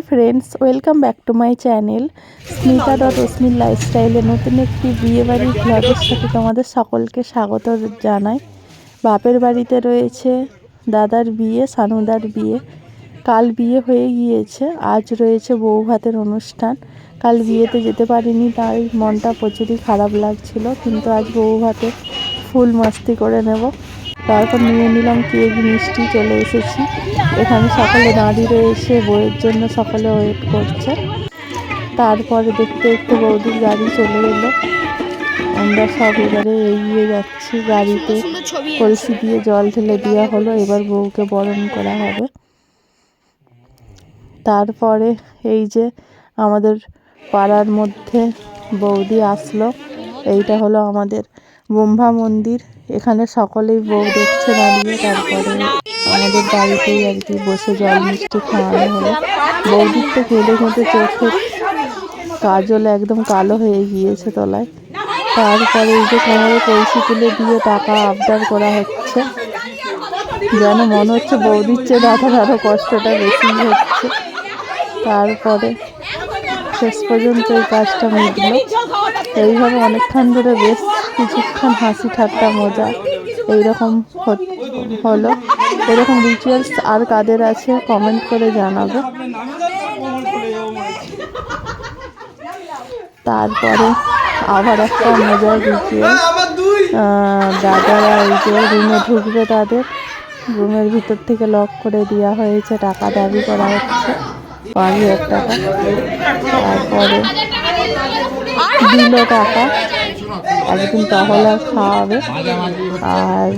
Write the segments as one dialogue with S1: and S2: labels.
S1: High friends, welcome back to my channel স্মিতা.অস্মিন লাইফস্টাইলে নতুন একটি বিয়েবাড়ির ব্লগের সাথে তোমাদের সকলকে স্বাগত জানাই। বাপের বাড়িতে রয়েছে দাদার বিয়ে, সানুদার বিয়ে। কাল বিয়ে হয়ে গিয়েছে, আজ রয়েছে বউ ভাতের অনুষ্ঠান। কাল বিয়েতে যেতে পারিনি, তাই মনটা প্রচুরই খারাপ লাগছিল, কিন্তু আজ বউ ভাতে ফুল মাস্তি করে নেব। তারপর নিয়ে নিলাম কেক, মিষ্টি, চলে এসেছি। এখানে সকলে দাঁড়িয়ে রয়েছে, বউয়ের জন্য সকলে ওয়েট করছে। তারপরে দেখতে দেখতে বৌদির গাড়ি চলে এলো। আমরা সব এবারে এগিয়ে যাচ্ছি। গাড়িতে কলসি দিয়ে জল ঢেলে দেওয়া হলো, এবার বউকে বরণ করা হবে। তারপরে এই যে আমাদের পাড়ার মধ্যে বৌদি আসলো। এইটা হলো আমাদের ব্রহ্মা মন্দির। এখানে সকলেই বউ দেখছে দাঁড়িয়ে। তারপরে আমাদের বাড়িতেই আর কি বসে জল মিষ্টি খাওয়ানো হলো। বৌদির তো কেঁদে কেঁদে চোখের কাজল একদম কালো হয়ে গিয়েছে তলায়। তারপরে এই যে কোমরে কলসি তুলে দিয়ে টাকা আবদার করা হচ্ছে, যেন মনে হচ্ছে বৌদির চেয়ে দাদার আরও কষ্টটা বেশি হচ্ছে। তারপরে শেষ পর্যন্ত এই কাজটা মিটল। এইভাবে অনেকক্ষণ ধরে বেশ কিছুক্ষণ হাসি ঠাট্টা মজা এইরকম হলো। এরকম রিচুয়ালস আর কাদের আছে কমেন্ট করে জানাবে। তারপরে আবার একটা মজার রিচুয়াল, দাদারা এই যে রুমে ঢুকবে, তাদের রুমের ভিতর থেকে লক করে দেওয়া হয়েছে, টাকা দাবি করা হচ্ছে 5,000 টাকা। তারপরে দিল টাকা, একদিন টহলা খাওয়াবে, আর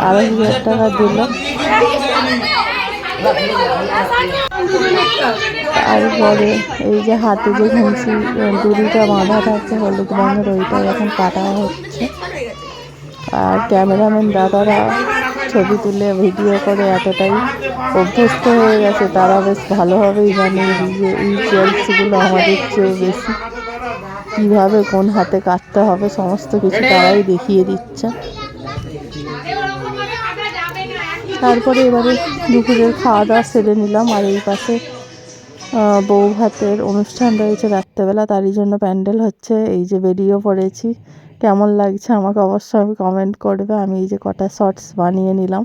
S1: 2,500 টাকা দিল। তারপরে এই যে হাতে যে ঘুমছি দড়িটা বাঁধা থাকে হলুদ রঙের, ওইটা এখন কাটা হচ্ছে। আর ক্যামেরাম্যান দাদারা ছবি তুলে ভিডিও করে এতটাই অভ্যস্ত হয়ে গেছে, তারা বেশ ভালোভাবেই জানে এই রিচুয়ালসগুলো আমাদের চেয়ে বেশি কীভাবে কোন হাতে কাটতে হবে সমস্ত কিছু তারাই দেখিয়ে দিচ্ছে। তারপরে এবারে দুপুরের খাওয়া দাওয়া সেরে নিলাম। আর এই পাশে বউ ভাতের অনুষ্ঠান রয়েছে রাত্রেবেলা, তারই জন্য প্যান্ডেল হচ্ছে। এই যে বেরিয়ে পড়েছি, কেমন লাগছে আমাকে অবশ্যই আমি কমেন্ট করবে। আমি এই যে কটা শর্টস বানিয়ে নিলাম।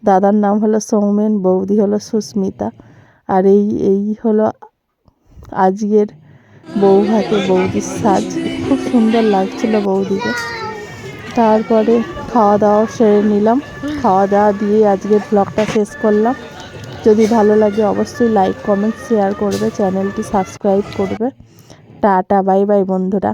S1: দাদার নাম হলো সৌমেন, বৌদি হলো সুস্মিতা। আর এই হলো আজকের বউ ভাতে বৌদির সাজ, খুব সুন্দর লাগছিল বৌদিকে। তারপরে খাওয়া দাওয়া সেরে নিলাম। খাওয়া দাওয়া দিয়ে আজকের ব্লগটা শেষ করলাম। যদি ভালো লাগে অবশ্যই লাইক, কমেন্ট, শেয়ার করবে, চ্যানেলটি সাবস্ক্রাইব করবে। টাটা, বাই বাই বন্ধুরা।